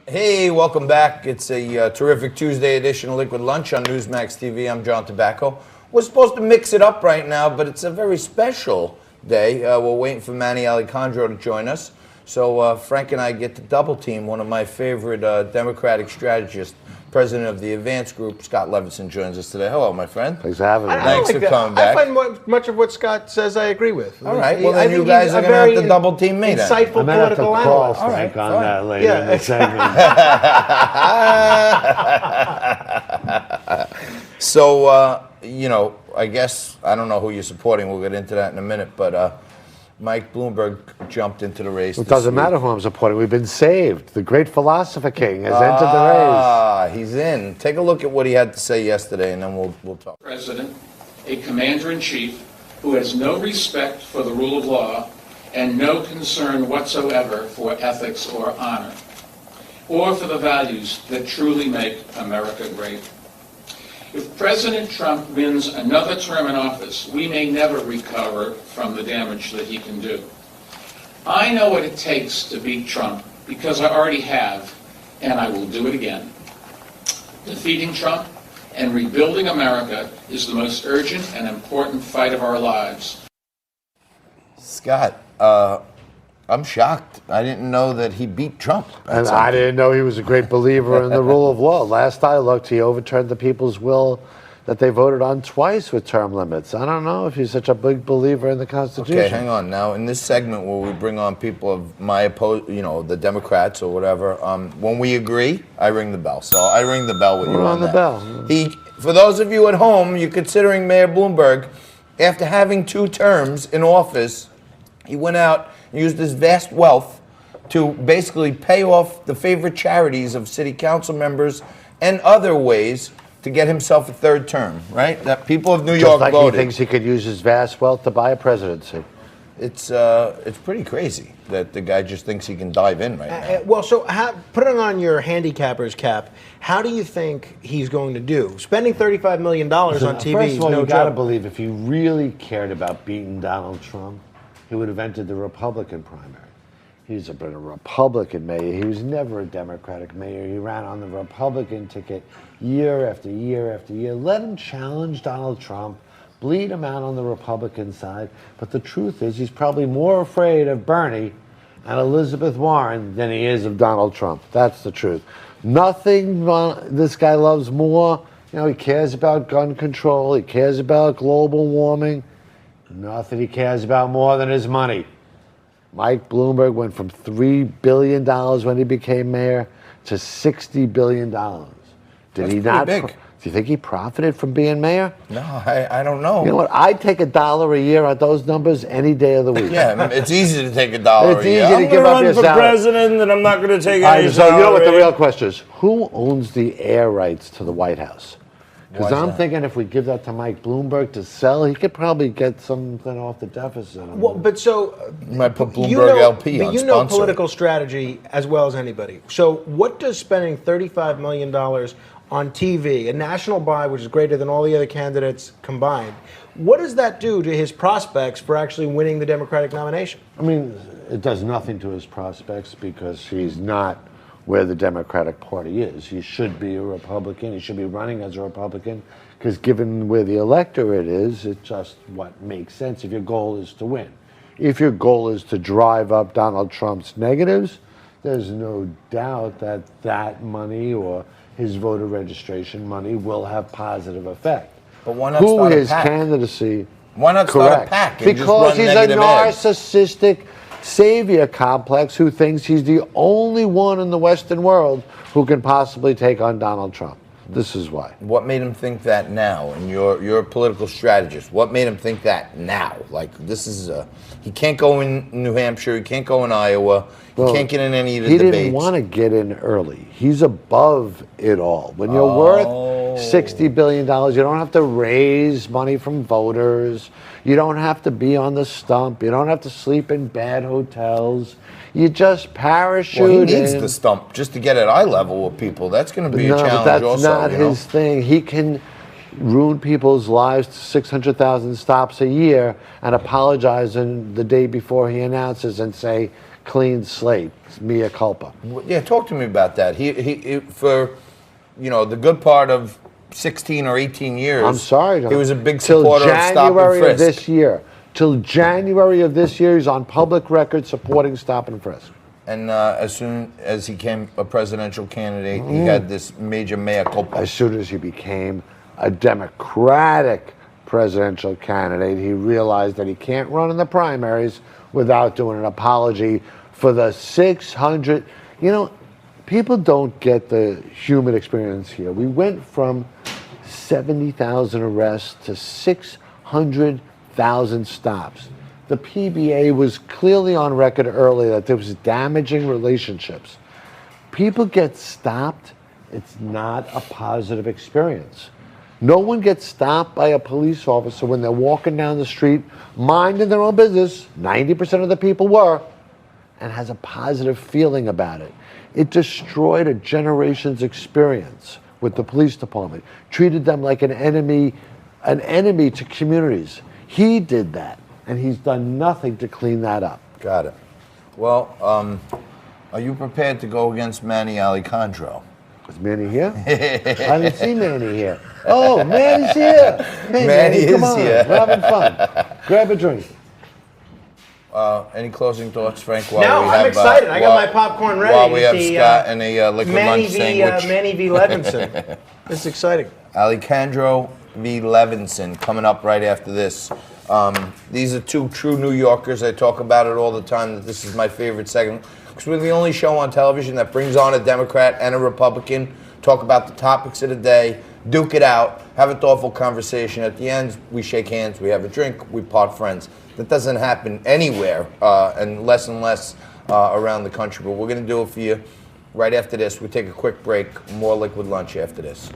Hey, welcome back. It's a terrific Tuesday edition of Liquid Lunch on Newsmax TV. I'm John Tobacco. We're supposed to mix it up right now, but it's a very special day. We're waiting for Manny Alejandro to join us. So Frank and I get to double team one of my favorite Democratic strategists, president of the Advance Group, Scott Levinson, joins us today. Hello, my friend. Thanks for having me. Thanks for coming back. I find much of what Scott says I agree with. All right, well then you guys are going to have to double team me then. Insightful political analyst. All right, on that later in the segment. So, I guess, I don't know who you're supporting. We'll get into that in a minute, but Mike Bloomberg jumped into the race. It doesn't matter who I'm supporting. We've been saved. The great philosopher king has entered the race. He's in. Take a look at what he had to say yesterday, and then we'll talk. President, a commander-in-chief who has no respect for the rule of law and no concern whatsoever for ethics or honor, or for the values that truly make America great. If President Trump wins another term in office, we may never recover from the damage that he can do. I know what it takes to beat Trump because I already have, and I will do it again. Defeating Trump and rebuilding America is the most urgent and important fight of our lives. Scott, I'm shocked. I didn't know that he beat Trump. And I didn't know he was a great believer in the rule of law. Last I looked, he overturned the people's will that they voted on twice with term limits. I don't know if he's such a big believer in the Constitution. Okay, hang on. Now, in this segment where we bring on people of my the Democrats or whatever, when we agree, I ring the bell. So I ring the bell with you on the that. bell. For those of you at home, you're considering Mayor Bloomberg, after having 2 terms in office, he went out and used his vast wealth to basically pay off the favorite charities of city council members and other ways to get himself a 3rd term, right? That people of New York like voted. He thinks he could use his vast wealth to buy a presidency. It's pretty crazy that the guy just thinks he can dive in right now. Well, so putting on your handicapper's cap, how do you think he's going to do? Spending $35 million on TV First is of all, no you got to joke. believe if he really cared about beating Donald Trump, he would have entered the Republican primary. He's been a Republican mayor. He was never a Democratic mayor. He ran on the Republican ticket year after year after year. Let him challenge Donald Trump, bleed him out on the Republican side. But the truth is, he's probably more afraid of Bernie and Elizabeth Warren than he is of Donald Trump. That's the truth. Nothing this guy loves more. He cares about gun control. He cares about global warming. Nothing he cares about more than his money. Mike Bloomberg went from $3 billion when he became mayor to $60 billion. That's he not? Big. Do you think he profited from being mayor? No, I don't know. You know what? I'd take $1 a year at those numbers any day of the week. Yeah, it's easy to take $1 a year. It's easy to give up your salary. I'm going to run for president, and I'm not going to take any salary. So you know what the real question is? Who owns the air rights to the White House? Because I'm thinking if we give that to Mike Bloomberg to sell, he could probably get something off the deficit. Well, but so you might put Bloomberg LP on you know political strategy as well as anybody. So what does spending $35 million on TV, a national buy which is greater than all the other candidates combined, what does that do to his prospects for actually winning the Democratic nomination? I mean, it does nothing to his prospects because he's not where the Democratic Party is. He should be a Republican. He should be running as a Republican because given where the electorate is, it's just what makes sense if your goal is to win. If your goal is to drive up Donald Trump's negatives, there's no doubt that that money or his voter registration money will have positive effect. But why not start his a PAC? Candidacy? Why not start a PAC? Because he's a narcissistic savior complex who thinks he's the only one in the Western world who can possibly take on Donald Trump. This is why. What made him think that now? And you're a political strategist. What made him think that now? Like, this is he can't go in New Hampshire. He can't go in Iowa. He can't get in any of the debates. He didn't want to get in early. He's above it all. When you're worth $60 billion, you don't have to raise money from voters. You don't have to be on the stump. You don't have to sleep in bad hotels. You just parachute in. Well, he needs the stump just to get at eye level with people. That's going to be a challenge but that's also. Not his thing. He can ruin people's lives to 600,000 stops a year and apologize the day before he announces and say, clean slate. It's mea culpa. Yeah, talk to me about that. He for, the good part of 16 or 18 years. I'm sorry, John. He was a big supporter of stop and January frisk. of this year. Till January of this year, he's on public record supporting stop and frisk. And as soon as he became a presidential candidate, he had this major mea culpa. As soon as he became a Democratic presidential candidate, he realized that he can't run in the primaries without doing an apology for the 600. People don't get the human experience here. We went from 70,000 arrests to 600,000 stops. The PBA was clearly on record earlier that there was damaging relationships. People get stopped, it's not a positive experience. No one gets stopped by a police officer when they're walking down the street, minding their own business, 90% of the people were, and has a positive feeling about it. It destroyed a generation's experience with the police department, treated them like an enemy to communities. He did that, and he's done nothing to clean that up. Got it. Well, are you prepared to go against Manny Alejandro? Is Manny here? I didn't see Manny here. Oh, Manny's here. Hey, Manny come is on. here. We're having fun. Grab a drink. Any closing thoughts, Frank? No, I'm excited. I got my popcorn ready. While we have The, Scott and a liquid Manny lunch v. sandwich. Manny v. Levinson. This is exciting. Alejandro v. Levinson coming up right after this. These are two true New Yorkers. I talk about it all the time that this is my favorite segment because we're the only show on television that brings on a Democrat and a Republican, talk about the topics of the day, duke it out, have a thoughtful conversation. At the end, we shake hands, we have a drink, we part friends. That doesn't happen anywhere and less around the country, but we're going to do it for you right after this. We take a quick break, more Liquid Lunch after this.